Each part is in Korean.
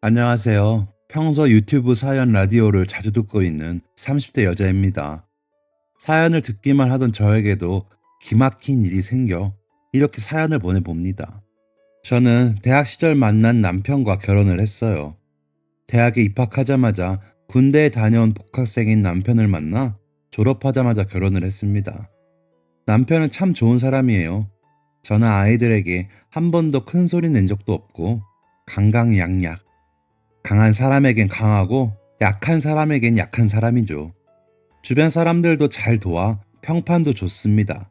안녕하세요. 평소 유튜브 사연 라디오를 자주 듣고 있는 30대 여자입니다. 사연을 듣기만 하던 저에게도 기막힌 일이 생겨 이렇게 사연을 보내봅니다. 저는 대학 시절 만난 남편과 결혼을 했어요. 대학에 입학하자마자 군대에 다녀온 복학생인 남편을 만나 졸업하자마자 결혼을 했습니다. 남편은 참 좋은 사람이에요. 저는 아이들에게 한 번도 큰 소리 낸 적도 없고 강강약약, 강한 사람에겐 강하고 약한 사람에겐 약한 사람이죠. 주변 사람들도 잘 도와 평판도 좋습니다.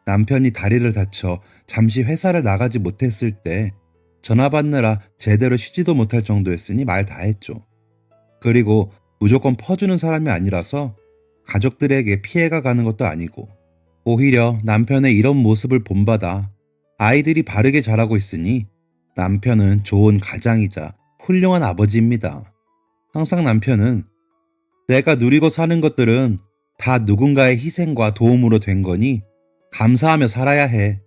남편이 다리를 다쳐 잠시 회사를 나가지 못했을 때 전화 받느라 제대로 쉬지도 못할 정도였으니 말 다 했죠. 그리고 무조건 퍼주는 사람이 아니라서 가족들에게 피해가 가는 것도 아니고 오히려 남편의 이런 모습을 본받아 아이들이 바르게 자라고 있으니 남편은 좋은 가장이자 훌륭한 아버지입니다. 항상 남편은 내가 누리고 사는 것들은 다 누군가의 희생과 도움으로 된 거니 감사하며 살아야 해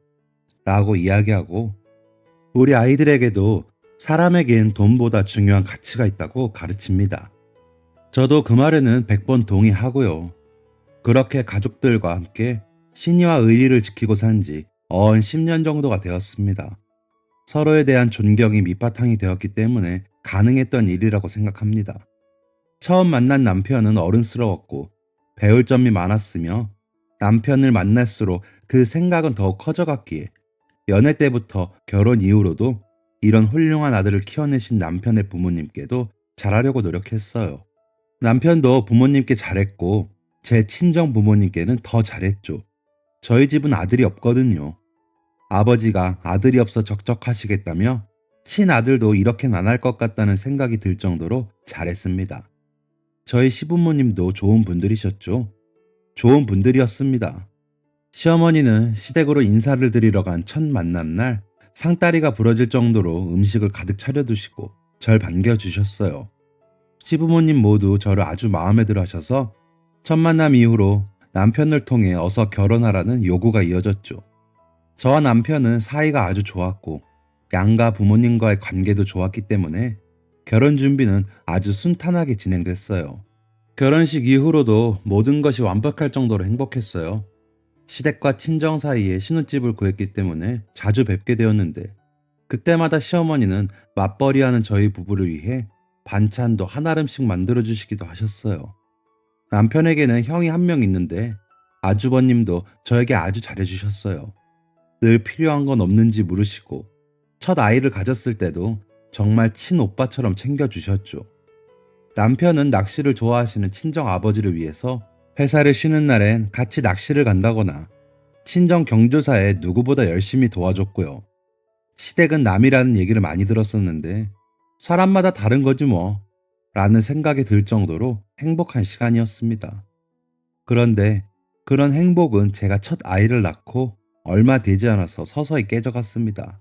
라고 이야기하고 우리 아이들에게도 사람에겐 돈보다 중요한 가치가 있다고 가르칩니다. 저도 그 말에는 100번 동의하고요. 그렇게 가족들과 함께 신의와 의리를 지키고 산 지 어언 10년 정도가 되었습니다. 서로에 대한 존경이 밑바탕이 되었기 때문에 가능했던 일이라고 생각합니다. 처음 만난 남편은 어른스러웠고 배울 점이 많았으며 남편을 만날수록 그 생각은 더욱 커져갔기에 연애 때부터 결혼 이후로도 이런 훌륭한 아들을 키워내신 남편의 부모님께도 잘하려고 노력했어요. 남편도 부모님께 잘했고 제 친정 부모님께는 더 잘했죠. 저희 집은 아들이 없거든요. 아버지가 아들이 없어 적적하시겠다며 친아들도 이렇게는 안 할 것 같다는 생각이 들 정도로 잘했습니다. 저희 시부모님도 좋은 분들이셨죠. 좋은 분들이었습니다. 시어머니는 시댁으로 인사를 드리러 간 첫 만남날 상다리가 부러질 정도로 음식을 가득 차려두시고 절 반겨주셨어요. 시부모님 모두 저를 아주 마음에 들어 하셔서 첫 만남 이후로 남편을 통해 어서 결혼하라는 요구가 이어졌죠. 저와 남편은 사이가 아주 좋았고 양가 부모님과의 관계도 좋았기 때문에 결혼 준비는 아주 순탄하게 진행됐어요. 결혼식 이후로도 모든 것이 완벽할 정도로 행복했어요. 시댁과 친정 사이에 신혼집을 구했기 때문에 자주 뵙게 되었는데 그때마다 시어머니는 맞벌이하는 저희 부부를 위해 반찬도 한아름씩 만들어주시기도 하셨어요. 남편에게는 형이 한 명 있는데 아주버님도 저에게 아주 잘해주셨어요. 늘 필요한 건 없는지 물으시고 첫 아이를 가졌을 때도 정말 친오빠처럼 챙겨주셨죠. 남편은 낚시를 좋아하시는 친정 아버지를 위해서 회사를 쉬는 날엔 같이 낚시를 간다거나 친정 경조사에 누구보다 열심히 도와줬고요. 시댁은 남이라는 얘기를 많이 들었었는데 사람마다 다른 거지 뭐 라는 생각이 들 정도로 행복한 시간이었습니다. 그런데 그런 행복은 제가 첫 아이를 낳고 얼마 되지 않아서 서서히 깨져갔습니다.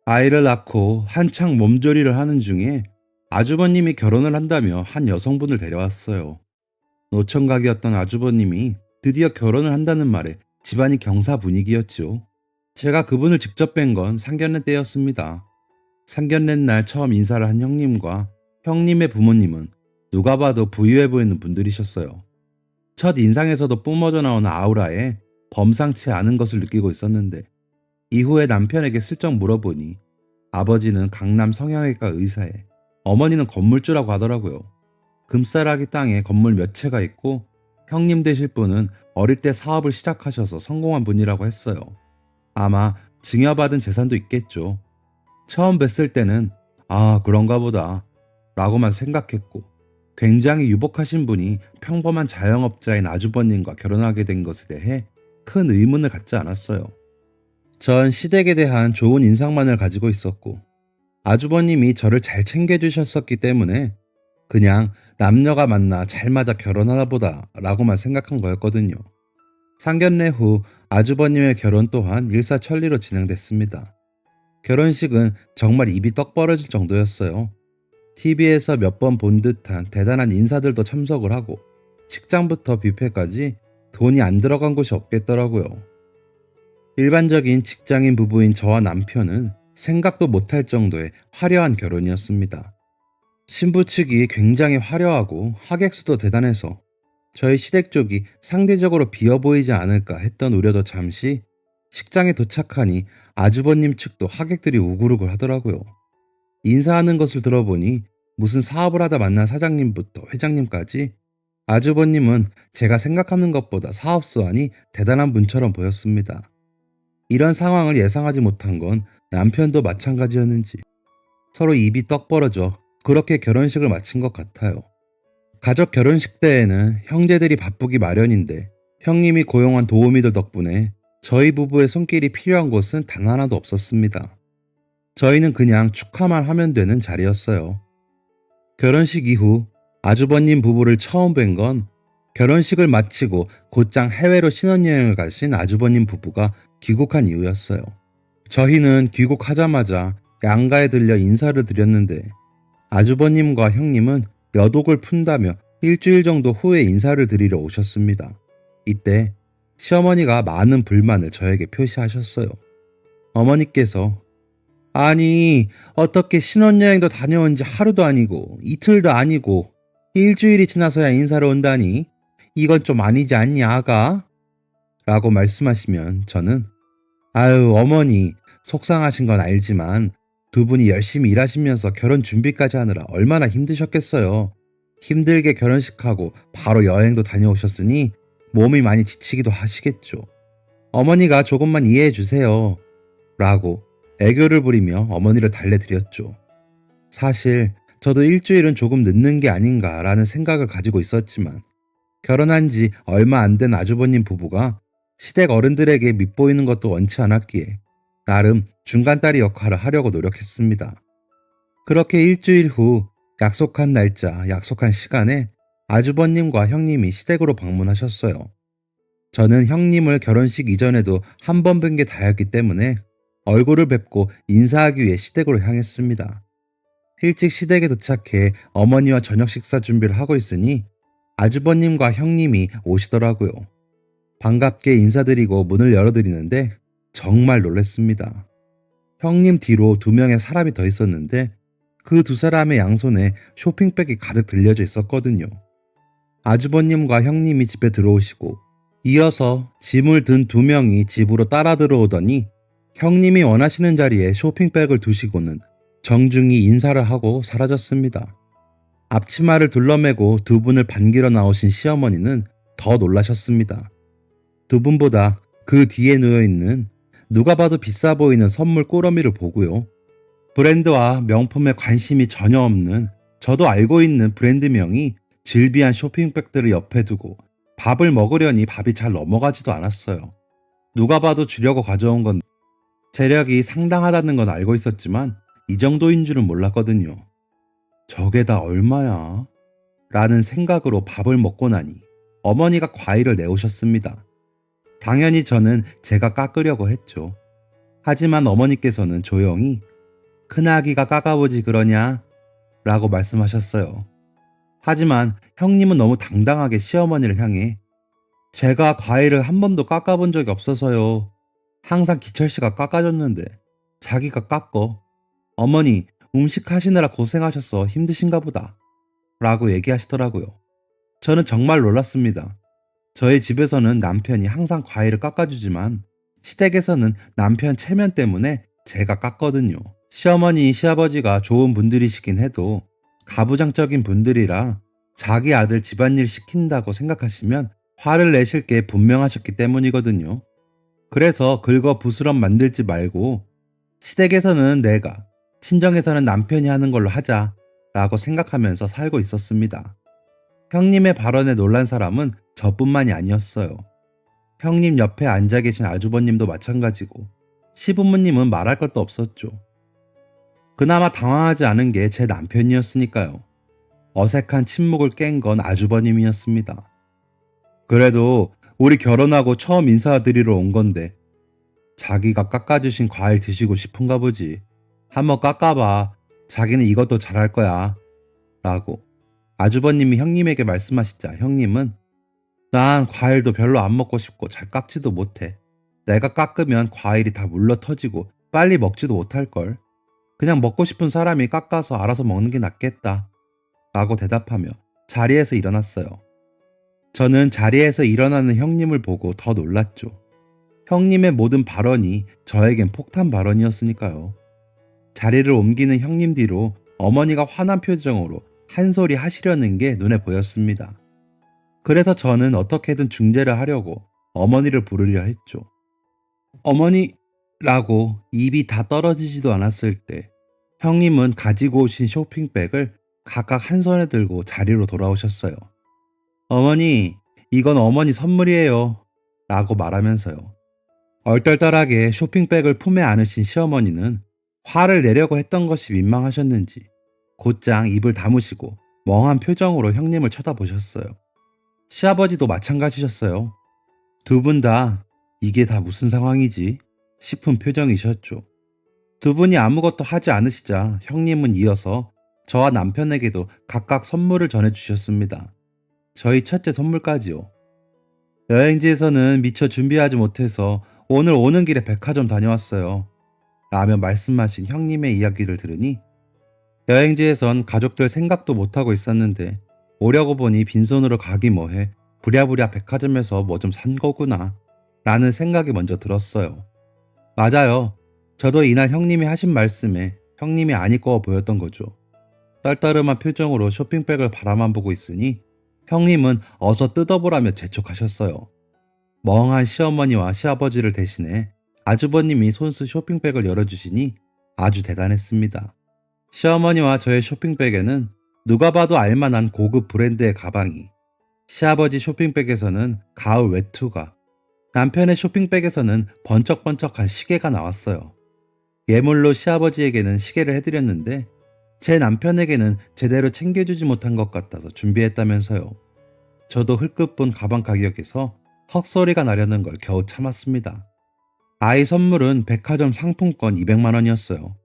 아이를 낳고 한창 몸조리를 하는 중에 아주버님이 결혼을 한다며 한 여성분을 데려왔어요. 노총각이었던 아주버님이 드디어 결혼을 한다는 말에 집안이 경사 분위기였죠. 제가 그분을 직접 뵌 건 상견례 때였습니다. 상견례 날 처음 인사를 한 형님과 형님의 부모님은 누가 봐도 부유해 보이는 분들이셨어요. 첫 인상에서도 뿜어져 나오는 아우라에 범상치 않은 것을 느끼고 있었는데 이후에 남편에게 슬쩍 물어보니 아버지는 강남 성형외과 의사에 어머니는 건물주라고 하더라고요. 금싸라기 땅에 건물 몇 채가 있고 형님 되실 분은 어릴 때 사업을 시작하셔서 성공한 분이라고 했어요. 아마 증여받은 재산도 있겠죠. 처음 뵀을 때는 아 그런가 보다 라고만 생각했고 굉장히 유복하신 분이 평범한 자영업자인 아주버님과 결혼하게 된 것에 대해 큰 의문을 갖지 않았어요. 전 시댁에 대한 좋은 인상만을 가지고 있었고 아주버님이 저를 잘 챙겨주셨었기 때문에 그냥 남녀가 만나 잘 맞아 결혼하나 보다 라고만 생각한 거였거든요. 상견례 후 아주버님의 결혼 또한 일사천리로 진행됐습니다. 결혼식은 정말 입이 떡 벌어질 정도였어요. TV에서 몇 번 본 듯한 대단한 인사들도 참석을 하고 식장부터 뷔페까지 돈이 안 들어간 곳이 없겠더라고요. 일반적인 직장인 부부인 저와 남편은 생각도 못할 정도의 화려한 결혼이었습니다. 신부 측이 굉장히 화려하고 하객 수도 대단해서 저희 시댁 쪽이 상대적으로 비어 보이지 않을까 했던 우려도 잠시 식장에 도착하니 아주버님 측도 하객들이 우글우글 하더라고요. 인사하는 것을 들어보니 무슨 사업을 하다 만난 사장님부터 회장님까지 아주버님은 제가 생각하는 것보다 사업 수완이 대단한 분처럼 보였습니다. 이런 상황을 예상하지 못한 건 남편도 마찬가지였는지 서로 입이 떡 벌어져 그렇게 결혼식을 마친 것 같아요. 가족 결혼식 때에는 형제들이 바쁘기 마련인데 형님이 고용한 도우미들 덕분에 저희 부부의 손길이 필요한 곳은 단 하나도 없었습니다. 저희는 그냥 축하만 하면 되는 자리였어요. 결혼식 이후 아주버님 부부를 처음 뵌 건 결혼식을 마치고 곧장 해외로 신혼여행을 가신 아주버님 부부가 귀국한 이후였어요. 저희는 귀국하자마자 양가에 들려 인사를 드렸는데 아주버님과 형님은 여독을 푼다며 일주일 정도 후에 인사를 드리러 오셨습니다. 이때 시어머니가 많은 불만을 저에게 표시하셨어요. 어머니께서 아니 어떻게 신혼여행도 다녀온 지 하루도 아니고 이틀도 아니고 일주일이 지나서야 인사를 온다니 이건 좀 아니지 않니 아가? 라고 말씀하시면 저는 아유 어머니 속상하신 건 알지만 두 분이 열심히 일하시면서 결혼 준비까지 하느라 얼마나 힘드셨겠어요. 힘들게 결혼식하고 바로 여행도 다녀오셨으니 몸이 많이 지치기도 하시겠죠. 어머니가 조금만 이해해 주세요. 라고 애교를 부리며 어머니를 달래드렸죠. 사실 저도 일주일은 조금 늦는 게 아닌가라는 생각을 가지고 있었지만 결혼한 지 얼마 안 된 아주버님 부부가 시댁 어른들에게 밉보이는 것도 원치 않았기에 나름 중간다리 역할을 하려고 노력했습니다. 그렇게 일주일 후 약속한 날짜, 약속한 시간에 아주버님과 형님이 시댁으로 방문하셨어요. 저는 형님을 결혼식 이전에도 한 번 뵌 게 다였기 때문에 얼굴을 뵙고 인사하기 위해 시댁으로 향했습니다. 일찍 시댁에 도착해 어머니와 저녁 식사 준비를 하고 있으니 아주버님과 형님이 오시더라고요. 반갑게 인사드리고 문을 열어드리는데 정말 놀랐습니다. 형님 뒤로 두 명의 사람이 더 있었는데 그 두 사람의 양손에 쇼핑백이 가득 들려져 있었거든요. 아주버님과 형님이 집에 들어오시고 이어서 짐을 든 두 명이 집으로 따라 들어오더니 형님이 원하시는 자리에 쇼핑백을 두시고는 정중히 인사를 하고 사라졌습니다. 앞치마를 둘러매고 두 분을 반기러 나오신 시어머니는 더 놀라셨습니다. 두 분보다 그 뒤에 놓여있는 누가 봐도 비싸 보이는 선물 꾸러미를 보고요. 브랜드와 명품에 관심이 전혀 없는 저도 알고 있는 브랜드명이 질비한 쇼핑백들을 옆에 두고 밥을 먹으려니 밥이 잘 넘어가지도 않았어요. 누가 봐도 주려고 가져온 건 재력이 상당하다는 건 알고 있었지만 이 정도인 줄은 몰랐거든요. 저게 다 얼마야? 라는 생각으로 밥을 먹고 나니 어머니가 과일을 내오셨습니다. 당연히 저는 제가 깎으려고 했죠. 하지만 어머니께서는 조용히 큰아기가 깎아보지 그러냐? 라고 말씀하셨어요. 하지만 형님은 너무 당당하게 시어머니를 향해 제가 과일을 한 번도 깎아본 적이 없어서요. 항상 기철씨가 깎아줬는데 자기가 깎어. 어머니 음식 하시느라 고생하셔서 힘드신가 보다. 라고 얘기하시더라고요. 저는 정말 놀랐습니다. 저희 집에서는 남편이 항상 과일을 깎아주지만 시댁에서는 남편 체면 때문에 제가 깎거든요. 시어머니, 시아버지가 좋은 분들이시긴 해도 가부장적인 분들이라 자기 아들 집안일 시킨다고 생각하시면 화를 내실 게 분명하셨기 때문이거든요. 그래서 긁어 부스럼 만들지 말고 시댁에서는 내가, 친정에서는 남편이 하는 걸로 하자 라고 생각하면서 살고 있었습니다. 형님의 발언에 놀란 사람은 저뿐만이 아니었어요. 형님 옆에 앉아 계신 아주버님도 마찬가지고 시부모님은 말할 것도 없었죠. 그나마 당황하지 않은 게 제 남편이었으니까요. 어색한 침묵을 깬 건 아주버님이었습니다. 그래도 우리 결혼하고 처음 인사드리러 온 건데 자기가 깎아주신 과일 드시고 싶은가 보지. 한번 깎아봐. 자기는 이것도 잘할 거야. 라고 아주버님이 형님에게 말씀하시자 형님은 난 과일도 별로 안 먹고 싶고 잘 깎지도 못해. 내가 깎으면 과일이 다 물러 터지고 빨리 먹지도 못할걸. 그냥 먹고 싶은 사람이 깎아서 알아서 먹는 게 낫겠다. 라고 대답하며 자리에서 일어났어요. 저는 자리에서 일어나는 형님을 보고 더 놀랐죠. 형님의 모든 발언이 저에겐 폭탄 발언이었으니까요. 자리를 옮기는 형님 뒤로 어머니가 화난 표정으로 한 소리 하시려는 게 눈에 보였습니다. 그래서 저는 어떻게든 중재를 하려고 어머니를 부르려 했죠. 어머니라고 입이 다 떨어지지도 않았을 때 형님은 가지고 오신 쇼핑백을 각각 한 손에 들고 자리로 돌아오셨어요. 어머니, 이건 어머니 선물이에요. 라고 말하면서요. 얼떨떨하게 쇼핑백을 품에 안으신 시어머니는 화를 내려고 했던 것이 민망하셨는지 곧장 입을 다무시고 멍한 표정으로 형님을 쳐다보셨어요. 시아버지도 마찬가지셨어요. 두 분 다 이게 다 무슨 상황이지? 싶은 표정이셨죠. 두 분이 아무것도 하지 않으시자 형님은 이어서 저와 남편에게도 각각 선물을 전해주셨습니다. 저희 첫째 선물까지요. 여행지에서는 미처 준비하지 못해서 오늘 오는 길에 백화점 다녀왔어요. 라며 말씀하신 형님의 이야기를 들으니 여행지에선 가족들 생각도 못하고 있었는데 오려고 보니 빈손으로 가기 뭐해 부랴부랴 백화점에서 뭐 좀 산 거구나 라는 생각이 먼저 들었어요. 맞아요. 저도 이날 형님이 하신 말씀에 형님이 안 입고 보였던 거죠. 떨떠름한 표정으로 쇼핑백을 바라만 보고 있으니 형님은 어서 뜯어보라며 재촉하셨어요. 멍한 시어머니와 시아버지를 대신해 아주버님이 손수 쇼핑백을 열어주시니 아주 대단했습니다. 시어머니와 저의 쇼핑백에는 누가 봐도 알만한 고급 브랜드의 가방이, 시아버지 쇼핑백에서는 가을 외투가, 남편의 쇼핑백에서는 번쩍번쩍한 시계가 나왔어요. 예물로 시아버지에게는 시계를 해드렸는데 제 남편에게는 제대로 챙겨주지 못한 것 같아서 준비했다면서요. 저도 흘끗 본 가방 가격에서 헉소리가 나려는 걸 겨우 참았습니다. 아이 선물은 백화점 상품권 200만 원이었어요.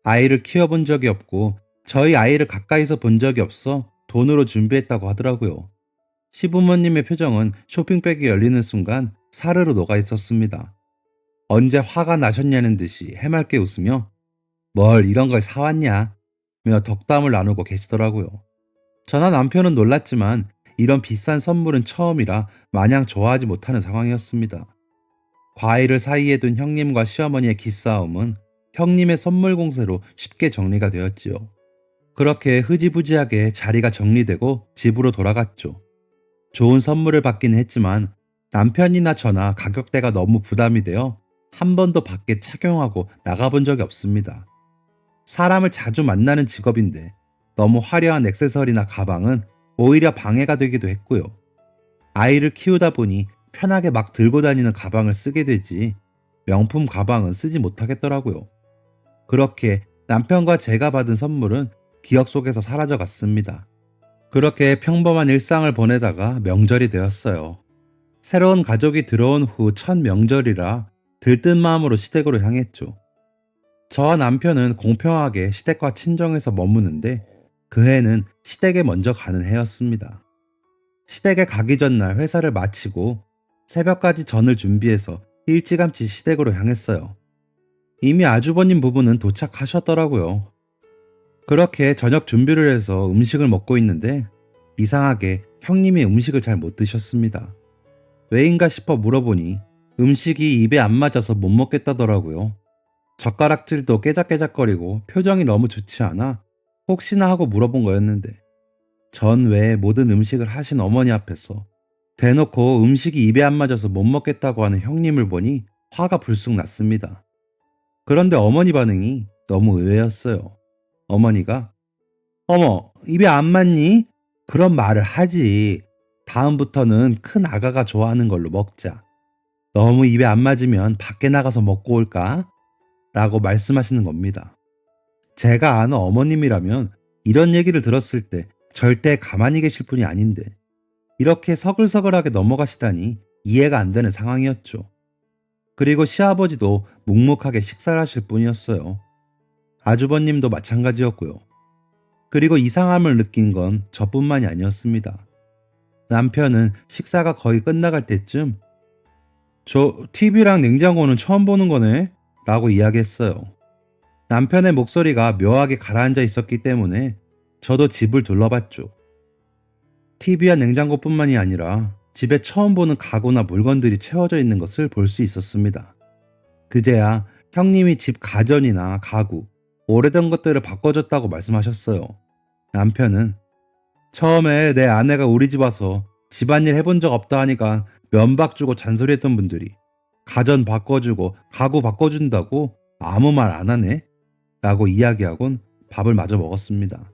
아이를 키워본 적이 없고 저희 아이를 가까이서 본 적이 없어 돈으로 준비했다고 하더라고요. 시부모님의 표정은 쇼핑백이 열리는 순간 사르르 녹아 있었습니다. 언제 화가 나셨냐는 듯이 해맑게 웃으며 뭘 이런 걸 사왔냐 며 덕담을 나누고 계시더라고요. 저나 남편은 놀랐지만 이런 비싼 선물은 처음이라 마냥 좋아하지 못하는 상황이었습니다. 과일을 사이에 둔 형님과 시어머니의 기싸움은 형님의 선물 공세로 쉽게 정리가 되었지요. 그렇게 흐지부지하게 자리가 정리되고 집으로 돌아갔죠. 좋은 선물을 받긴 했지만 남편이나 저나 가격대가 너무 부담이 되어 한 번도 밖에 착용하고 나가본 적이 없습니다. 사람을 자주 만나는 직업인데 너무 화려한 액세서리나 가방은 오히려 방해가 되기도 했고요. 아이를 키우다 보니 편하게 막 들고 다니는 가방을 쓰게 되지 명품 가방은 쓰지 못하겠더라고요. 그렇게 남편과 제가 받은 선물은 기억 속에서 사라져 갔습니다. 그렇게 평범한 일상을 보내다가 명절이 되었어요. 새로운 가족이 들어온 후 첫 명절이라 들뜬 마음으로 시댁으로 향했죠. 저와 남편은 공평하게 시댁과 친정에서 머무는데 그 해는 시댁에 먼저 가는 해였습니다. 시댁에 가기 전날 회사를 마치고 새벽까지 전을 준비해서 일찌감치 시댁으로 향했어요. 이미 아주버님 부부는 도착하셨더라고요. 그렇게 저녁 준비를 해서 음식을 먹고 있는데 이상하게 형님이 음식을 잘 못 드셨습니다. 왜인가 싶어 물어보니 음식이 입에 안 맞아서 못 먹겠다더라고요. 젓가락질도 깨작깨작거리고 표정이 너무 좋지 않아 혹시나 하고 물어본 거였는데 전 외에 모든 음식을 하신 어머니 앞에서 대놓고 음식이 입에 안 맞아서 못 먹겠다고 하는 형님을 보니 화가 불쑥 났습니다. 그런데 어머니 반응이 너무 의외였어요. 어머니가 어머, 입에 안 맞니? 그런 말을 하지. 다음부터는 큰 아가가 좋아하는 걸로 먹자. 너무 입에 안 맞으면 밖에 나가서 먹고 올까? 라고 말씀하시는 겁니다. 제가 아는 어머님이라면 이런 얘기를 들었을 때 절대 가만히 계실 분이 아닌데 이렇게 서글서글하게 넘어가시다니 이해가 안 되는 상황이었죠. 그리고 시아버지도 묵묵하게 식사를 하실 뿐이었어요. 아주버님도 마찬가지였고요. 그리고 이상함을 느낀 건 저뿐만이 아니었습니다. 남편은 식사가 거의 끝나갈 때쯤 저 TV랑 냉장고는 처음 보는 거네? 라고 이야기했어요. 남편의 목소리가 묘하게 가라앉아 있었기 때문에 저도 집을 둘러봤죠. TV와 냉장고뿐만이 아니라 집에 처음 보는 가구나 물건들이 채워져 있는 것을 볼 수 있었습니다. 그제야 형님이 집 가전이나 가구, 오래된 것들을 바꿔줬다고 말씀하셨어요. 남편은 처음에 내 아내가 우리 집 와서 집안일 해본 적 없다 하니까 면박 주고 잔소리했던 분들이 가전 바꿔주고 가구 바꿔준다고 아무 말 안 하네? 라고 이야기하곤 밥을 마저 먹었습니다.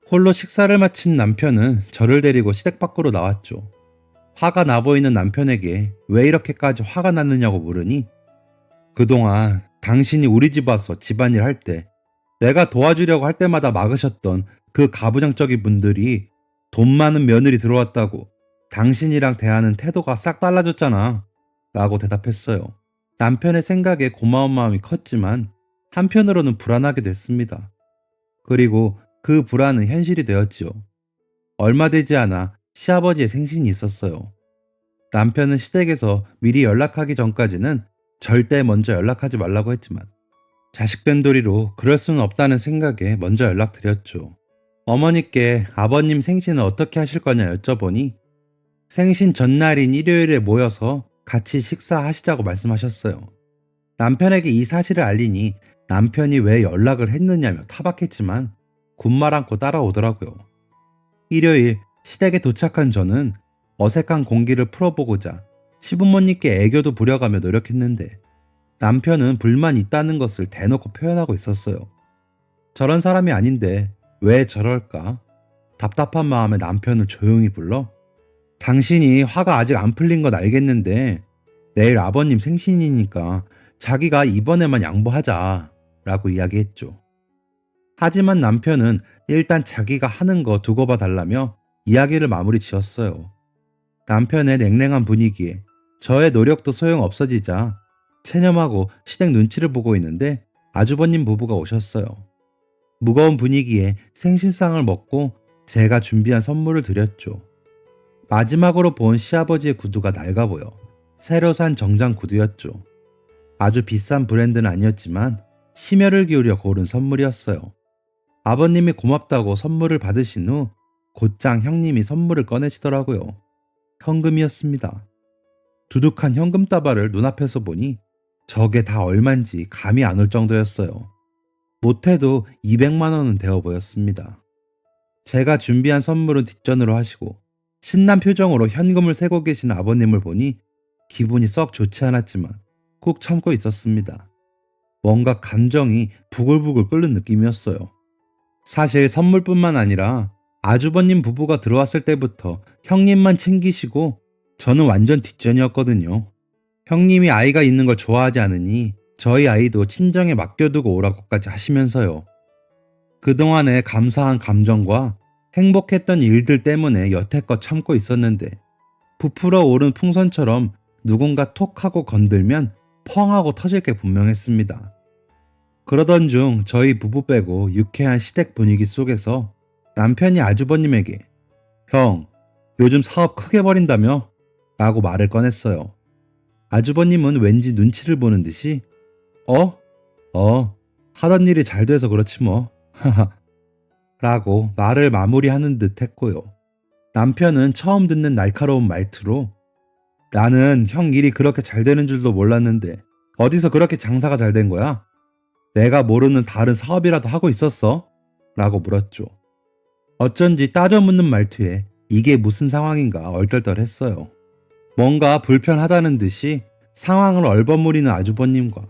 홀로 식사를 마친 남편은 저를 데리고 시댁 밖으로 나왔죠. 화가 나 보이는 남편에게 왜 이렇게까지 화가 났느냐고 물으니 그동안 당신이 우리 집 와서 집안일 할 때 내가 도와주려고 할 때마다 막으셨던 그 가부장적인 분들이 돈 많은 며느리 들어왔다고 당신이랑 대하는 태도가 싹 달라졌잖아 라고 대답했어요. 남편의 생각에 고마운 마음이 컸지만 한편으로는 불안하게 됐습니다. 그리고 그 불안은 현실이 되었지요. 얼마 되지 않아 시아버지의 생신이 있었어요. 남편은 시댁에서 미리 연락하기 전까지는 절대 먼저 연락하지 말라고 했지만 자식된 도리로 그럴 수는 없다는 생각에 먼저 연락드렸죠. 어머니께 아버님 생신을 어떻게 하실 거냐 여쭤보니 생신 전날인 일요일에 모여서 같이 식사하시자고 말씀하셨어요. 남편에게 이 사실을 알리니 남편이 왜 연락을 했느냐며 타박했지만 군말 않고 따라오더라고요. 일요일 시댁에 도착한 저는 어색한 공기를 풀어보고자 시부모님께 애교도 부려가며 노력했는데 남편은 불만 있다는 것을 대놓고 표현하고 있었어요. 저런 사람이 아닌데 왜 저럴까? 답답한 마음에 남편을 조용히 불러 당신이 화가 아직 안 풀린 건 알겠는데 내일 아버님 생신이니까 자기가 이번에만 양보하자 라고 이야기했죠. 하지만 남편은 일단 자기가 하는 거 두고 봐달라며 이야기를 마무리 지었어요. 남편의 냉랭한 분위기에 저의 노력도 소용 없어지자 체념하고 시댁 눈치를 보고 있는데 아주버님 부부가 오셨어요. 무거운 분위기에 생신상을 먹고 제가 준비한 선물을 드렸죠. 마지막으로 본 시아버지의 구두가 낡아 보여 새로 산 정장 구두였죠. 아주 비싼 브랜드는 아니었지만 심혈을 기울여 고른 선물이었어요. 아버님이 고맙다고 선물을 받으신 후 곧장 형님이 선물을 꺼내시더라고요. 현금이었습니다. 두둑한 현금 다발을 눈앞에서 보니 저게 다 얼만지 감이 안 올 정도였어요. 못해도 200만 원은 되어 보였습니다. 제가 준비한 선물은 뒷전으로 하시고 신난 표정으로 현금을 세고 계신 아버님을 보니 기분이 썩 좋지 않았지만 꾹 참고 있었습니다. 뭔가 감정이 부글부글 끓는 느낌이었어요. 사실 선물뿐만 아니라 아주버님 부부가 들어왔을 때부터 형님만 챙기시고 저는 완전 뒷전이었거든요. 형님이 아이가 있는 걸 좋아하지 않으니 저희 아이도 친정에 맡겨두고 오라고까지 하시면서요. 그동안의 감사한 감정과 행복했던 일들 때문에 여태껏 참고 있었는데 부풀어 오른 풍선처럼 누군가 톡 하고 건들면 펑 하고 터질 게 분명했습니다. 그러던 중 저희 부부 빼고 유쾌한 시댁 분위기 속에서 남편이 아주버님에게 형, 요즘 사업 크게 벌인다며? 라고 말을 꺼냈어요. 아주버님은 왠지 눈치를 보는 듯이 하던 일이 잘 돼서 그렇지 뭐 라고 말을 마무리하는 듯 했고요. 남편은 처음 듣는 날카로운 말투로 나는 형 일이 그렇게 잘 되는 줄도 몰랐는데 어디서 그렇게 장사가 잘 된 거야? 내가 모르는 다른 사업이라도 하고 있었어? 라고 물었죠. 어쩐지 따져 묻는 말투에 이게 무슨 상황인가 얼떨떨했어요. 뭔가 불편하다는 듯이 상황을 얼버무리는 아주버님과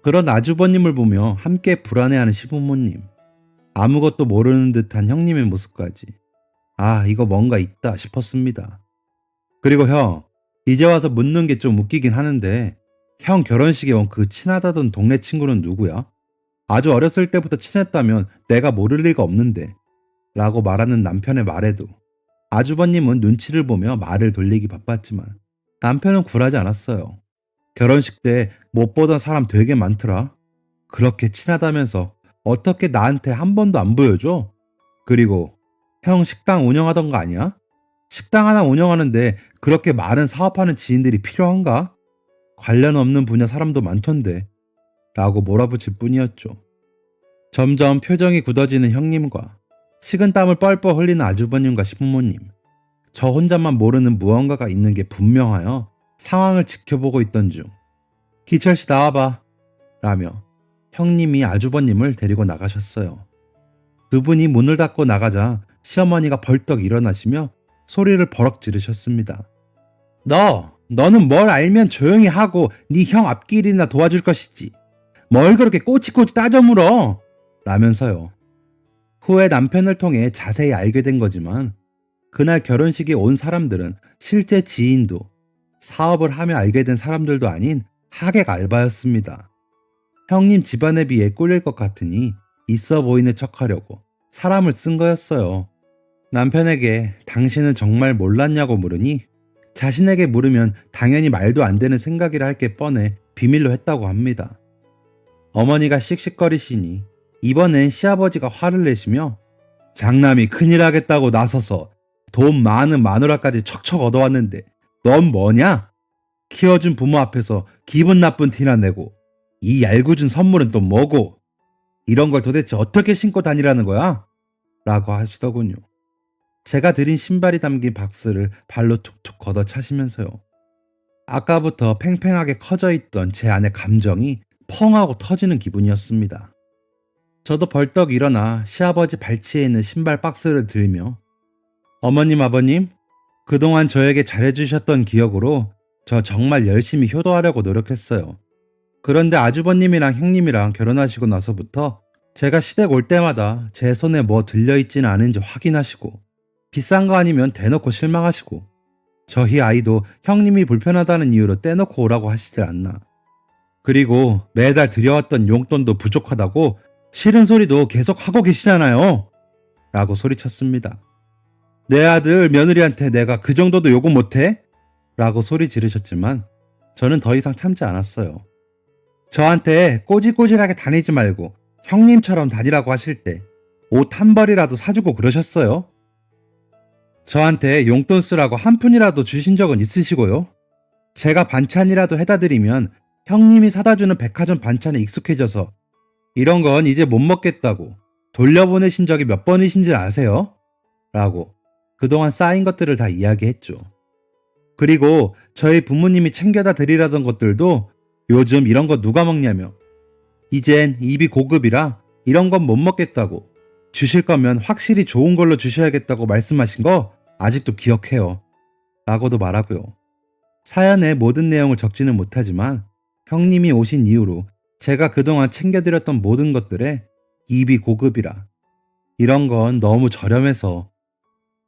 그런 아주버님을 보며 함께 불안해하는 시부모님, 아무것도 모르는 듯한 형님의 모습까지 이거 뭔가 있다 싶었습니다. 그리고 형, 이제 와서 묻는 게 좀 웃기긴 하는데 형 결혼식에 온 그 친하다던 동네 친구는 누구야? 아주 어렸을 때부터 친했다면 내가 모를 리가 없는데 라고 말하는 남편의 말에도 아주버님은 눈치를 보며 말을 돌리기 바빴지만 남편은 굴하지 않았어요. 결혼식 때 못 보던 사람 되게 많더라. 그렇게 친하다면서 어떻게 나한테 한 번도 안 보여줘? 그리고 형 식당 운영하던 거 아니야? 식당 하나 운영하는데 그렇게 많은 사업하는 지인들이 필요한가? 관련 없는 분야 사람도 많던데 라고 몰아붙일 뿐이었죠. 점점 표정이 굳어지는 형님과 식은땀을 뻘뻘 흘리는 아주버님과 시부모님. 저 혼자만 모르는 무언가가 있는 게 분명하여 상황을 지켜보고 있던 중 기철씨 나와봐 라며 형님이 아주버님을 데리고 나가셨어요. 두 분이 문을 닫고 나가자 시어머니가 벌떡 일어나시며 소리를 버럭 지르셨습니다. 너는 뭘 알면 조용히 하고 네 형 앞길이나 도와줄 것이지. 뭘 그렇게 꼬치꼬치 따져 물어 라면서요. 후에 남편을 통해 자세히 알게 된 거지만 그날 결혼식에 온 사람들은 실제 지인도 사업을 하며 알게 된 사람들도 아닌 하객 알바였습니다. 형님 집안에 비해 꿀릴 것 같으니 있어 보이는 척하려고 사람을 쓴 거였어요. 남편에게 당신은 정말 몰랐냐고 물으니 자신에게 물으면 당연히 말도 안 되는 생각이라 할 게 뻔해 비밀로 했다고 합니다. 어머니가 씩씩거리시니 이번엔 시아버지가 화를 내시며 장남이 큰일 하겠다고 나서서 돈 많은 마누라까지 척척 얻어왔는데 넌 뭐냐? 키워준 부모 앞에서 기분 나쁜 티나 내고 이 얄궂은 선물은 또 뭐고? 이런 걸 도대체 어떻게 신고 다니라는 거야? 라고 하시더군요. 제가 드린 신발이 담긴 박스를 발로 툭툭 걷어 차시면서요. 아까부터 팽팽하게 커져 있던 제 안의 감정이 펑 하고 터지는 기분이었습니다. 저도 벌떡 일어나 시아버지 발치에 있는 신발 박스를 들며 어머님 아버님 그동안 저에게 잘해주셨던 기억으로 저 정말 열심히 효도하려고 노력했어요. 그런데 아주버님이랑 형님이랑 결혼하시고 나서부터 제가 시댁 올 때마다 제 손에 뭐 들려있지는 않은지 확인하시고 비싼 거 아니면 대놓고 실망하시고 저희 아이도 형님이 불편하다는 이유로 떼놓고 오라고 하시질 않나. 그리고 매달 들여왔던 용돈도 부족하다고 싫은 소리도 계속 하고 계시잖아요. 라고 소리쳤습니다. 내 아들 며느리한테 내가 그 정도도 요구 못해? 라고 소리 지르셨지만 저는 더 이상 참지 않았어요. 저한테 꼬질꼬질하게 다니지 말고 형님처럼 다니라고 하실 때 옷 한 벌이라도 사주고 그러셨어요? 저한테 용돈 쓰라고 한 푼이라도 주신 적은 있으시고요? 제가 반찬이라도 해다 드리면 형님이 사다 주는 백화점 반찬에 익숙해져서 이런 건 이제 못 먹겠다고 돌려보내신 적이 몇 번이신지 아세요? 라고 그동안 쌓인 것들을 다 이야기했죠. 그리고 저희 부모님이 챙겨다 드리라던 것들도 요즘 이런 거 누가 먹냐며 이젠 입이 고급이라 이런 건 못 먹겠다고 주실 거면 확실히 좋은 걸로 주셔야겠다고 말씀하신 거 아직도 기억해요. 라고도 말하고요. 사연의 모든 내용을 적지는 못하지만 형님이 오신 이후로 제가 그동안 챙겨드렸던 모든 것들에 입이 고급이라 이런 건 너무 저렴해서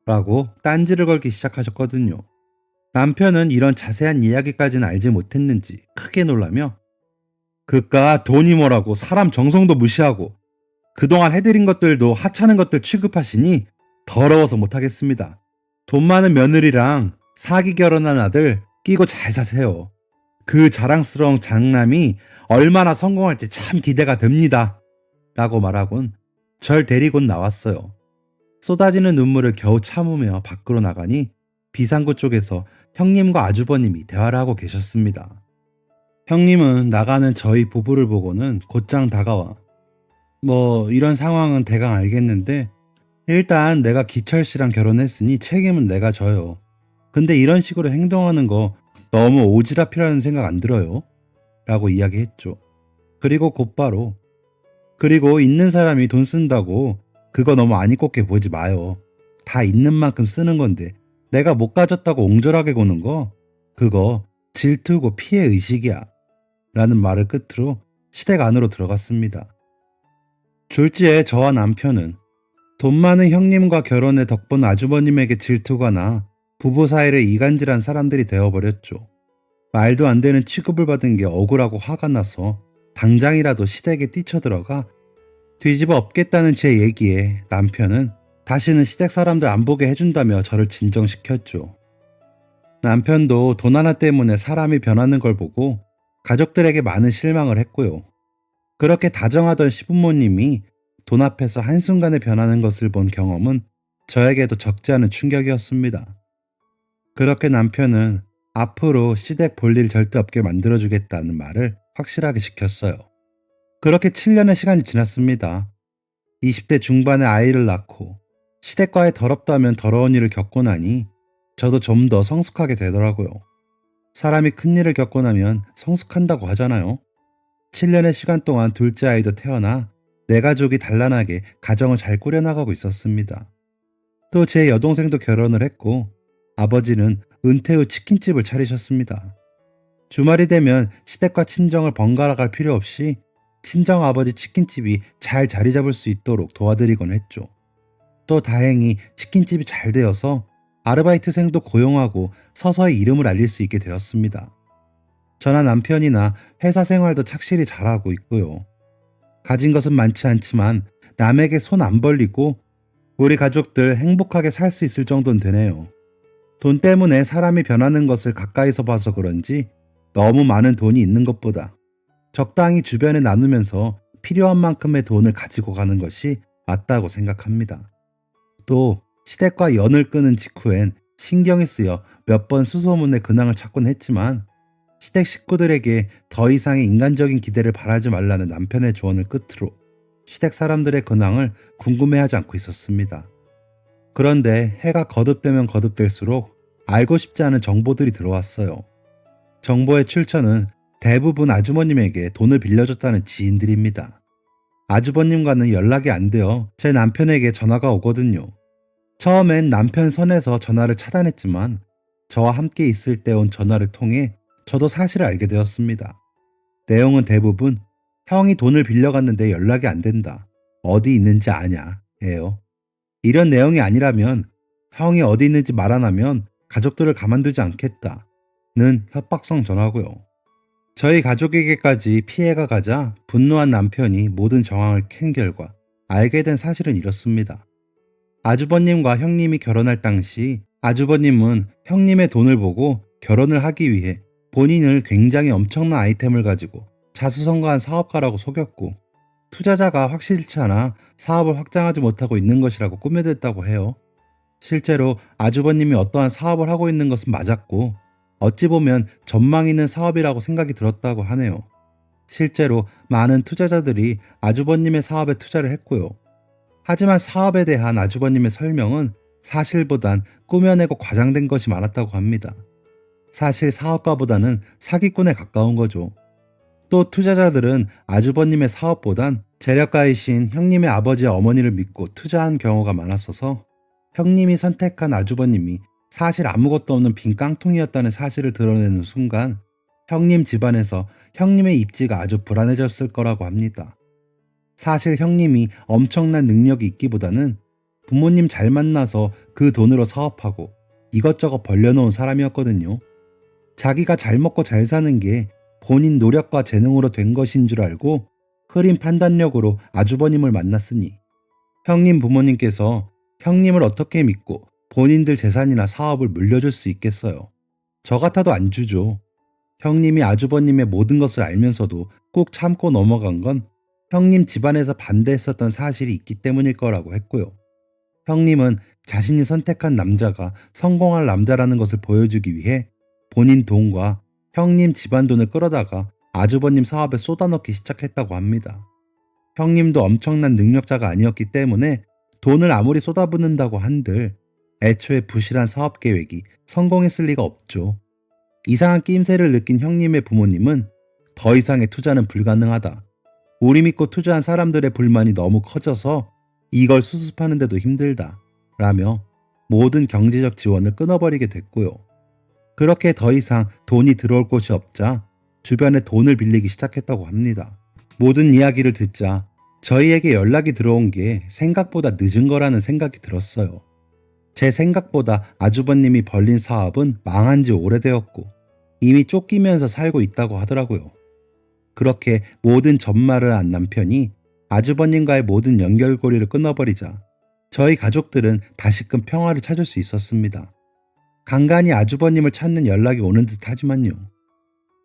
라고 딴지를 걸기 시작하셨거든요. 남편은 이런 자세한 이야기까지는 알지 못했는지 크게 놀라며 그깟 돈이 뭐라고 사람 정성도 무시하고 그동안 해드린 것들도 하찮은 것들 취급하시니 더러워서 못하겠습니다. 돈 많은 며느리랑 사기 결혼한 아들 끼고 잘 사세요. 그 자랑스러운 장남이 얼마나 성공할지 참 기대가 됩니다. 라고 말하곤 절 데리곤 나왔어요. 쏟아지는 눈물을 겨우 참으며 밖으로 나가니 비상구 쪽에서 형님과 아주버님이 대화를 하고 계셨습니다. 형님은 나가는 저희 부부를 보고는 곧장 다가와 이런 상황은 대강 알겠는데 일단 내가 기철 씨랑 결혼했으니 책임은 내가 져요. 근데 이런 식으로 행동하는 거 너무 오지랖이라는 생각 안 들어요? 라고 이야기했죠. 그리고 곧바로 그리고 있는 사람이 돈 쓴다고 그거 너무 안 이꼽게 보지 마요. 다 있는 만큼 쓰는 건데 내가 못 가졌다고 옹졸하게 구는 거 그거 질투고 피해의식이야. 라는 말을 끝으로 시댁 안으로 들어갔습니다. 졸지에 저와 남편은 돈 많은 형님과 결혼해 덕분 아주버님에게 질투가 나 부부 사이를 이간질한 사람들이 되어버렸죠. 말도 안 되는 취급을 받은 게 억울하고 화가 나서 당장이라도 시댁에 뛰쳐들어가 뒤집어 엎겠다는 제 얘기에 남편은 다시는 시댁 사람들 안 보게 해준다며 저를 진정시켰죠. 남편도 돈 하나 때문에 사람이 변하는 걸 보고 가족들에게 많은 실망을 했고요. 그렇게 다정하던 시부모님이 돈 앞에서 한순간에 변하는 것을 본 경험은 저에게도 적지 않은 충격이었습니다. 그렇게 남편은 앞으로 시댁 볼 일 절대 없게 만들어주겠다는 말을 확실하게 지켰어요. 그렇게 7년의 시간이 지났습니다. 20대 중반에 아이를 낳고 시댁과의 더럽다면 더러운 일을 겪고 나니 저도 좀 더 성숙하게 되더라고요. 사람이 큰일을 겪고 나면 성숙한다고 하잖아요. 7년의 시간 동안 둘째 아이도 태어나 내 가족이 단란하게 가정을 잘 꾸려나가고 있었습니다. 또 제 여동생도 결혼을 했고 아버지는 은퇴 후 치킨집을 차리셨습니다. 주말이 되면 시댁과 친정을 번갈아 갈 필요 없이 친정 아버지 치킨집이 잘 자리 잡을 수 있도록 도와드리곤 했죠. 또 다행히 치킨집이 잘 되어서 아르바이트생도 고용하고 서서히 이름을 알릴 수 있게 되었습니다. 저나 남편이나 회사 생활도 착실히 잘하고 있고요. 가진 것은 많지 않지만 남에게 손 안 벌리고 우리 가족들 행복하게 살 수 있을 정도는 되네요. 돈 때문에 사람이 변하는 것을 가까이서 봐서 그런지 너무 많은 돈이 있는 것보다 적당히 주변에 나누면서 필요한 만큼의 돈을 가지고 가는 것이 맞다고 생각합니다. 또 시댁과 연을 끊은 직후엔 신경이 쓰여 몇 번 수소문의 근황을 찾곤 했지만 시댁 식구들에게 더 이상의 인간적인 기대를 바라지 말라는 남편의 조언을 끝으로 시댁 사람들의 근황을 궁금해하지 않고 있었습니다. 그런데 해가 거듭되면 거듭될수록 알고 싶지 않은 정보들이 들어왔어요. 정보의 출처는 대부분 아주버님에게 돈을 빌려줬다는 지인들입니다. 아주버님과는 연락이 안 되어 제 남편에게 전화가 오거든요. 처음엔 남편 선에서 전화를 차단했지만 저와 함께 있을 때 온 전화를 통해 저도 사실을 알게 되었습니다. 내용은 대부분 형이 돈을 빌려갔는데 연락이 안 된다. 어디 있는지 아냐? 예요. 이런 내용이 아니라면 형이 어디 있는지 말 안 하면 가족들을 가만두지 않겠다. 는 협박성 전화고요. 저희 가족에게까지 피해가 가자 분노한 남편이 모든 정황을 캔 결과 알게 된 사실은 이렇습니다. 아주버님과 형님이 결혼할 당시 아주버님은 형님의 돈을 보고 결혼을 하기 위해 본인을 굉장히 엄청난 아이템을 가지고 자수성가한 사업가라고 속였고 투자자가 확실치 않아 사업을 확장하지 못하고 있는 것이라고 꾸며댔다고 해요. 실제로 아주버님이 어떠한 사업을 하고 있는 것은 맞았고 어찌 보면 전망 있는 사업이라고 생각이 들었다고 하네요. 실제로 많은 투자자들이 아주버님의 사업에 투자를 했고요. 하지만 사업에 대한 아주버님의 설명은 사실보단 꾸며내고 과장된 것이 많았다고 합니다. 사실 사업가보다는 사기꾼에 가까운 거죠. 또 투자자들은 아주버님의 사업보단 재력가이신 형님의 아버지와 어머니를 믿고 투자한 경우가 많았어서 형님이 선택한 아주버님이 사실 아무것도 없는 빈 깡통이었다는 사실을 드러내는 순간 형님 집안에서 형님의 입지가 아주 불안해졌을 거라고 합니다. 사실 형님이 엄청난 능력이 있기보다는 부모님 잘 만나서 그 돈으로 사업하고 이것저것 벌려놓은 사람이었거든요. 자기가 잘 먹고 잘 사는 게 본인 노력과 재능으로 된 것인 줄 알고 흐린 판단력으로 아주버님을 만났으니 형님 부모님께서 형님을 어떻게 믿고 본인들 재산이나 사업을 물려줄 수 있겠어요. 저 같아도 안 주죠. 형님이 아주버님의 모든 것을 알면서도 꼭 참고 넘어간 건 형님 집안에서 반대했었던 사실이 있기 때문일 거라고 했고요. 형님은 자신이 선택한 남자가 성공할 남자라는 것을 보여주기 위해 본인 돈과 형님 집안 돈을 끌어다가 아주버님 사업에 쏟아넣기 시작했다고 합니다. 형님도 엄청난 능력자가 아니었기 때문에 돈을 아무리 쏟아붓는다고 한들 애초에 부실한 사업 계획이 성공했을 리가 없죠. 이상한 끼임새를 느낀 형님의 부모님은 더 이상의 투자는 불가능하다. 우리 믿고 투자한 사람들의 불만이 너무 커져서 이걸 수습하는데도 힘들다. 라며 모든 경제적 지원을 끊어버리게 됐고요. 그렇게 더 이상 돈이 들어올 곳이 없자 주변에 돈을 빌리기 시작했다고 합니다. 모든 이야기를 듣자 저희에게 연락이 들어온 게 생각보다 늦은 거라는 생각이 들었어요. 제 생각보다 아주버님이 벌린 사업은 망한 지 오래되었고 이미 쫓기면서 살고 있다고 하더라고요. 그렇게 모든 전말을 안 남편이 아주버님과의 모든 연결고리를 끊어버리자 저희 가족들은 다시금 평화를 찾을 수 있었습니다. 간간히 아주버님을 찾는 연락이 오는 듯 하지만요.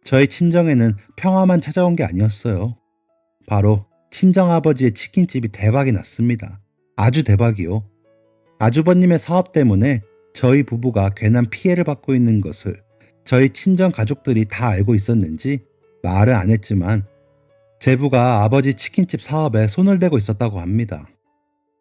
저희 친정에는 평화만 찾아온 게 아니었어요. 바로 친정아버지의 치킨집이 대박이 났습니다. 아주 대박이요. 아주버님의 사업 때문에 저희 부부가 괜한 피해를 받고 있는 것을 저희 친정 가족들이 다 알고 있었는지 말을 안 했지만 제부가 아버지 치킨집 사업에 손을 대고 있었다고 합니다.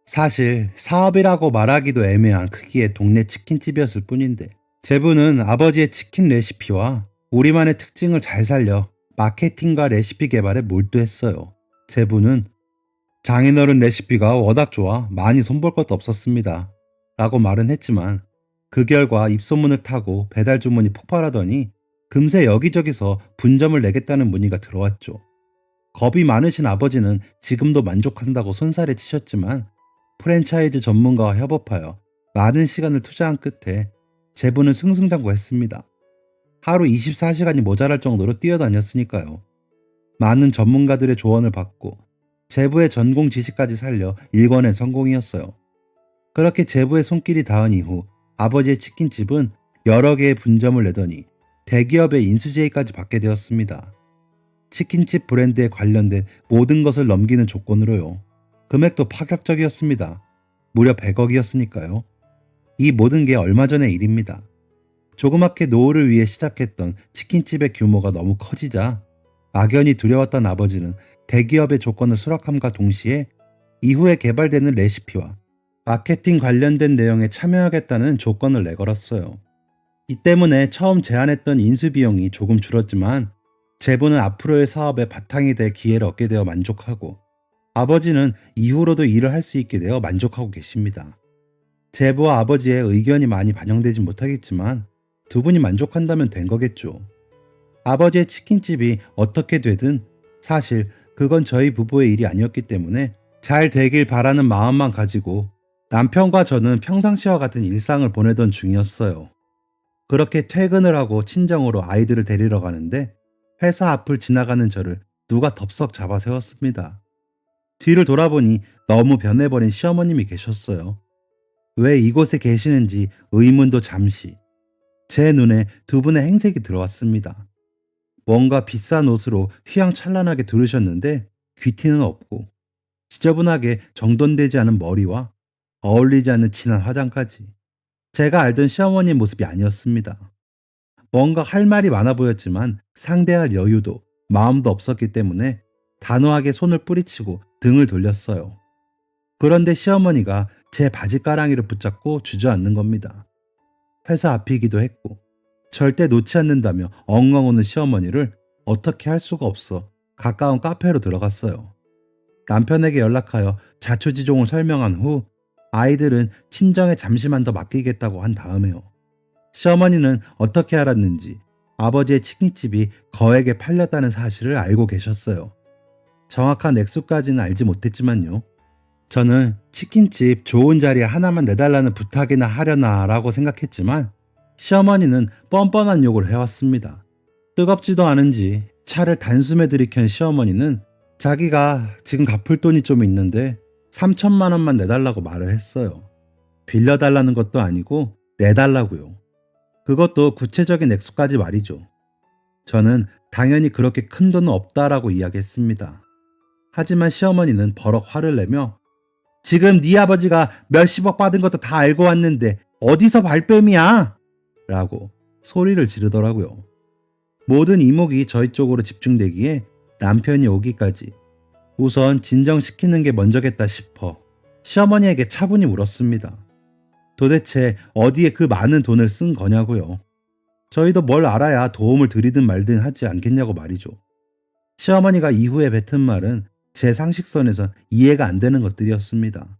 사실 사업이라고 말하기도 애매한 크기의 동네 치킨집이었을 뿐인데 제부는 아버지의 치킨 레시피와 우리만의 특징을 잘 살려 마케팅과 레시피 개발에 몰두했어요. 제부는 장인어른 레시피가 워낙 좋아 많이 손볼 것도 없었습니다. 라고 말은 했지만 그 결과 입소문을 타고 배달 주문이 폭발하더니 금세 여기저기서 분점을 내겠다는 문의가 들어왔죠. 겁이 많으신 아버지는 지금도 만족한다고 손살에 치셨지만 프랜차이즈 전문가와 협업하여 많은 시간을 투자한 끝에 제부는 승승장구했습니다. 하루 24시간이 모자랄 정도로 뛰어다녔으니까요. 많은 전문가들의 조언을 받고 제부의 전공 지식까지 살려 일권의 성공이었어요. 그렇게 제부의 손길이 닿은 이후 아버지의 치킨집은 여러 개의 분점을 내더니 대기업의 인수제의까지 받게 되었습니다. 치킨집 브랜드에 관련된 모든 것을 넘기는 조건으로요. 금액도 파격적이었습니다. 무려 100억이었으니까요. 이 모든 게 얼마 전의 일입니다. 조그맣게 노후를 위해 시작했던 치킨집의 규모가 너무 커지자 막연히 두려웠던 아버지는 대기업의 조건을 수락함과 동시에 이후에 개발되는 레시피와 마케팅 관련된 내용에 참여하겠다는 조건을 내걸었어요. 이 때문에 처음 제안했던 인수 비용이 조금 줄었지만 제부는 앞으로의 사업의 바탕이 될 기회를 얻게 되어 만족하고 아버지는 이후로도 일을 할 수 있게 되어 만족하고 계십니다. 제부와 아버지의 의견이 많이 반영되진 못하겠지만 두 분이 만족한다면 된 거겠죠. 아버지의 치킨집이 어떻게 되든 사실 그건 저희 부부의 일이 아니었기 때문에 잘 되길 바라는 마음만 가지고 남편과 저는 평상시와 같은 일상을 보내던 중이었어요. 그렇게 퇴근을 하고 친정으로 아이들을 데리러 가는데 회사 앞을 지나가는 저를 누가 덥석 잡아 세웠습니다. 뒤를 돌아보니 너무 변해버린 시어머님이 계셨어요. 왜 이곳에 계시는지 의문도 잠시. 제 눈에 두 분의 행색이 들어왔습니다. 뭔가 비싼 옷으로 휘황찬란하게 두르셨는데 귀티는 없고 지저분하게 정돈되지 않은 머리와 어울리지 않는 진한 화장까지. 제가 알던 시어머니의 모습이 아니었습니다. 뭔가 할 말이 많아 보였지만 상대할 여유도 마음도 없었기 때문에 단호하게 손을 뿌리치고 등을 돌렸어요. 그런데 시어머니가 제 바지가랑이를 붙잡고 주저앉는 겁니다. 회사 앞이기도 했고 절대 놓지 않는다며 엉엉 우는 시어머니를 어떻게 할 수가 없어 가까운 카페로 들어갔어요. 남편에게 연락하여 자초지종을 설명한 후 아이들은 친정에 잠시만 더 맡기겠다고 한 다음에요. 시어머니는 어떻게 알았는지 아버지의 치킨집이 거액에 팔렸다는 사실을 알고 계셨어요. 정확한 액수까지는 알지 못했지만요. 저는 치킨집 좋은 자리에 하나만 내달라는 부탁이나 하려나 라고 생각했지만 시어머니는 뻔뻔한 욕을 해왔습니다. 뜨겁지도 않은지 차를 단숨에 들이켠 시어머니는 자기가 지금 갚을 돈이 좀 있는데 3천만 원만 내달라고 말을 했어요. 빌려달라는 것도 아니고 내달라고요. 그것도 구체적인 액수까지 말이죠. 저는 당연히 그렇게 큰 돈은 없다라고 이야기했습니다. 하지만 시어머니는 버럭 화를 내며 지금 네 아버지가 몇십억 받은 것도 다 알고 왔는데 어디서 발뺌이야? 라고 소리를 지르더라고요. 모든 이목이 저희 쪽으로 집중되기에 남편이 오기까지 우선 진정시키는 게 먼저겠다 싶어 시어머니에게 차분히 물었습니다. 도대체 어디에 그 많은 돈을 쓴 거냐고요. 저희도 뭘 알아야 도움을 드리든 말든 하지 않겠냐고 말이죠. 시어머니가 이후에 뱉은 말은 제 상식선에선 이해가 안 되는 것들이었습니다.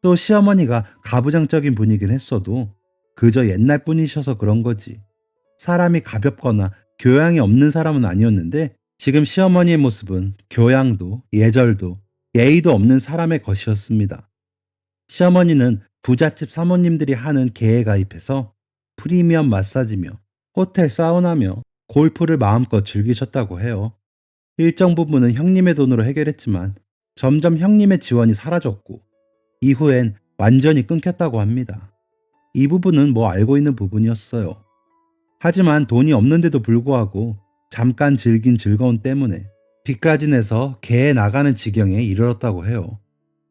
또 시어머니가 가부장적인 분이긴 했어도 그저 옛날 분이셔서 그런 거지. 사람이 가볍거나 교양이 없는 사람은 아니었는데 지금 시어머니의 모습은 교양도 예절도 예의도 없는 사람의 것이었습니다. 시어머니는 부잣집 사모님들이 하는 계에 가입해서 프리미엄 마사지며 호텔 사우나며 골프를 마음껏 즐기셨다고 해요. 일정 부분은 형님의 돈으로 해결했지만 점점 형님의 지원이 사라졌고 이후엔 완전히 끊겼다고 합니다. 이 부분은 뭐 알고 있는 부분이었어요. 하지만 돈이 없는데도 불구하고 잠깐 즐긴 즐거움 때문에 빚까지 내서 개에 나가는 지경에 이르렀다고 해요.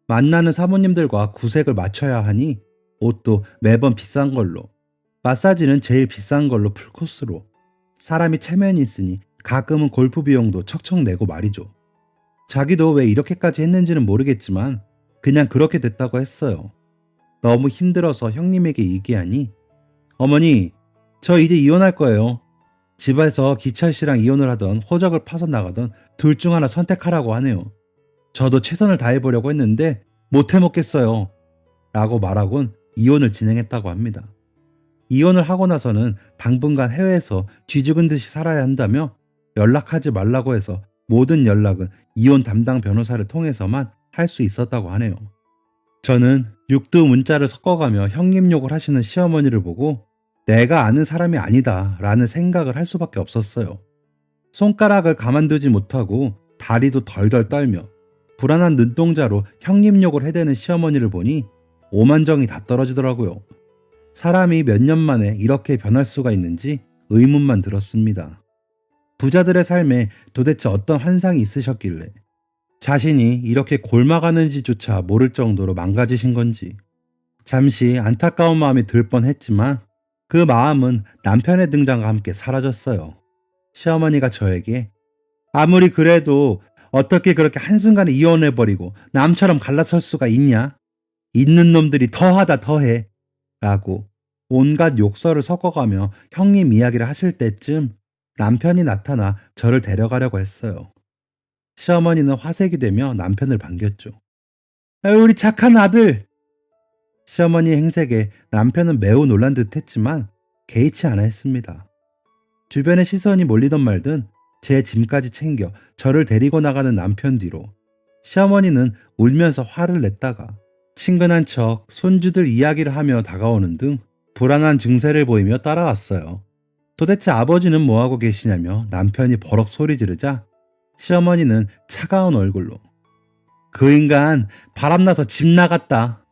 만나는 사모님들과 구색을 맞춰야 하니 옷도 매번 비싼 걸로, 마사지는 제일 비싼 걸로 풀코스로, 사람이 체면이 있으니 가끔은 골프 비용도 척척 내고 말이죠. 자기도 왜 이렇게까지 했는지는 모르겠지만 그냥 그렇게 됐다고 했어요. 너무 힘들어서 형님에게 얘기하니 어머니, 저 이제 이혼할 거예요. 집에서 기철 씨랑 이혼을 하던 호적을 파서 나가던 둘 중 하나 선택하라고 하네요. 저도 최선을 다해보려고 했는데 못 해먹겠어요. 라고 말하곤 이혼을 진행했다고 합니다. 이혼을 하고 나서는 당분간 해외에서 쥐죽은 듯이 살아야 한다며 연락하지 말라고 해서 모든 연락은 이혼 담당 변호사를 통해서만 할 수 있었다고 하네요. 저는 육두 문자를 섞어가며 형님 욕을 하시는 시어머니를 보고 내가 아는 사람이 아니다 라는 생각을 할 수밖에 없었어요. 손가락을 가만두지 못하고 다리도 덜덜 떨며 불안한 눈동자로 형님 욕을 해대는 시어머니를 보니 오만정이 다 떨어지더라고요. 사람이 몇 년 만에 이렇게 변할 수가 있는지 의문만 들었습니다. 부자들의 삶에 도대체 어떤 환상이 있으셨길래 자신이 이렇게 골마가는지조차 모를 정도로 망가지신 건지 잠시 안타까운 마음이 들 뻔했지만 그 마음은 남편의 등장과 함께 사라졌어요. 시어머니가 저에게 아무리 그래도 어떻게 그렇게 한순간에 이혼해버리고 남처럼 갈라설 수가 있냐? 있는 놈들이 더하다 더해 라고 온갖 욕설을 섞어가며 형님 이야기를 하실 때쯤 남편이 나타나 저를 데려가려고 했어요. 시어머니는 화색이 되며 남편을 반겼죠. 우리 착한 아들! 시어머니의 행색에 남편은 매우 놀란 듯 했지만 개의치 않아 했습니다. 주변에 시선이 몰리던 말든 제 짐까지 챙겨 저를 데리고 나가는 남편 뒤로 시어머니는 울면서 화를 냈다가 친근한 척 손주들 이야기를 하며 다가오는 등 불안한 증세를 보이며 따라왔어요. 도대체 아버지는 뭐하고 계시냐며 남편이 버럭 소리 지르자 시어머니는 차가운 얼굴로 그 인간 바람나서 집 나갔다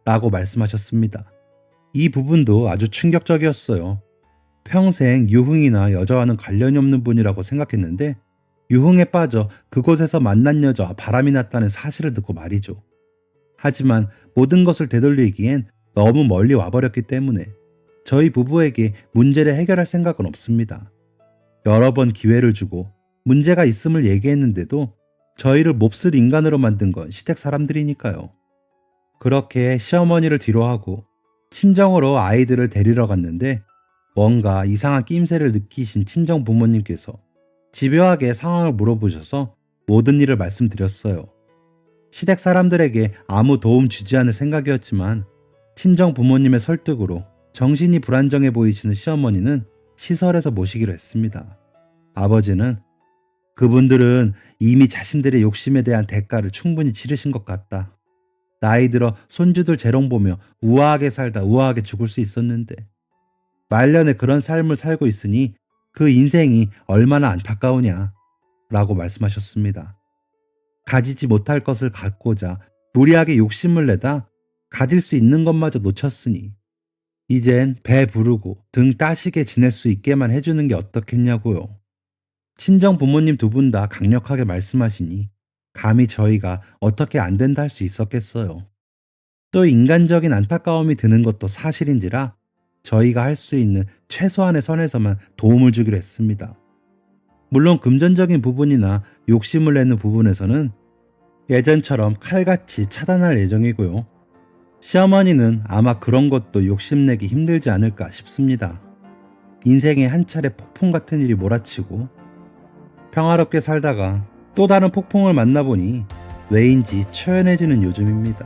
라고 말씀하셨습니다. 이 부분도 아주 충격적이었어요. 평생 유흥이나 여자와는 관련이 없는 분이라고 생각했는데 유흥에 빠져 그곳에서 만난 여자와 바람이 났다는 사실을 듣고 말이죠. 하지만 모든 것을 되돌리기엔 너무 멀리 와버렸기 때문에 저희 부부에게 문제를 해결할 생각은 없습니다. 여러 번 기회를 주고 문제가 있음을 얘기했는데도 저희를 몹쓸 인간으로 만든 건 시댁 사람들이니까요. 그렇게 시어머니를 뒤로하고 친정으로 아이들을 데리러 갔는데 뭔가 이상한 낌새를 느끼신 친정 부모님께서 집요하게 상황을 물어보셔서 모든 일을 말씀드렸어요. 시댁 사람들에게 아무 도움 주지 않을 생각이었지만 친정 부모님의 설득으로 정신이 불안정해 보이시는 시어머니는 시설에서 모시기로 했습니다. 아버지는 그분들은 이미 자신들의 욕심에 대한 대가를 충분히 치르신 것 같다. 나이 들어 손주들 재롱 보며 우아하게 살다 우아하게 죽을 수 있었는데 말년에 그런 삶을 살고 있으니 그 인생이 얼마나 안타까우냐 라고 말씀하셨습니다. 가지지 못할 것을 갖고자 무리하게 욕심을 내다 가질 수 있는 것마저 놓쳤으니 이젠 배 부르고 등 따시게 지낼 수 있게만 해주는 게 어떻겠냐고요. 친정 부모님 두 분 다 강력하게 말씀하시니 감히 저희가 어떻게 안 된다 할 수 있었겠어요. 또 인간적인 안타까움이 드는 것도 사실인지라 저희가 할 수 있는 최소한의 선에서만 도움을 주기로 했습니다. 물론 금전적인 부분이나 욕심을 내는 부분에서는 예전처럼 칼같이 차단할 예정이고요. 시어머니는 아마 그런 것도 욕심내기 힘들지 않을까 싶습니다. 인생에 한 차례 폭풍 같은 일이 몰아치고 평화롭게 살다가 또 다른 폭풍을 만나보니 왜인지 초연해지는 요즘입니다.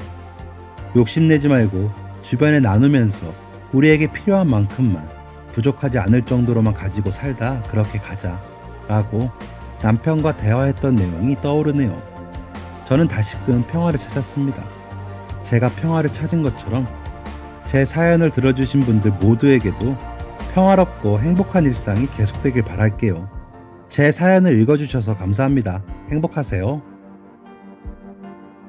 욕심내지 말고 주변에 나누면서 우리에게 필요한 만큼만 부족하지 않을 정도로만 가지고 살다 그렇게 가자 라고 남편과 대화했던 내용이 떠오르네요. 저는 다시금 평화를 찾았습니다. 제가 평화를 찾은 것처럼 제 사연을 들어주신 분들 모두에게도 평화롭고 행복한 일상이 계속되길 바랄게요. 제 사연을 읽어주셔서 감사합니다. 행복하세요.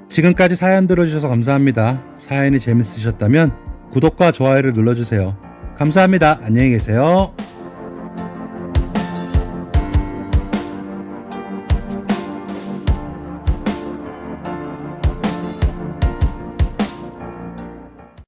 지금까지 사연 들어주셔서 감사합니다. 사연이 재밌으셨다면 구독과 좋아요를 눌러주세요. 감사합니다. 안녕히 계세요.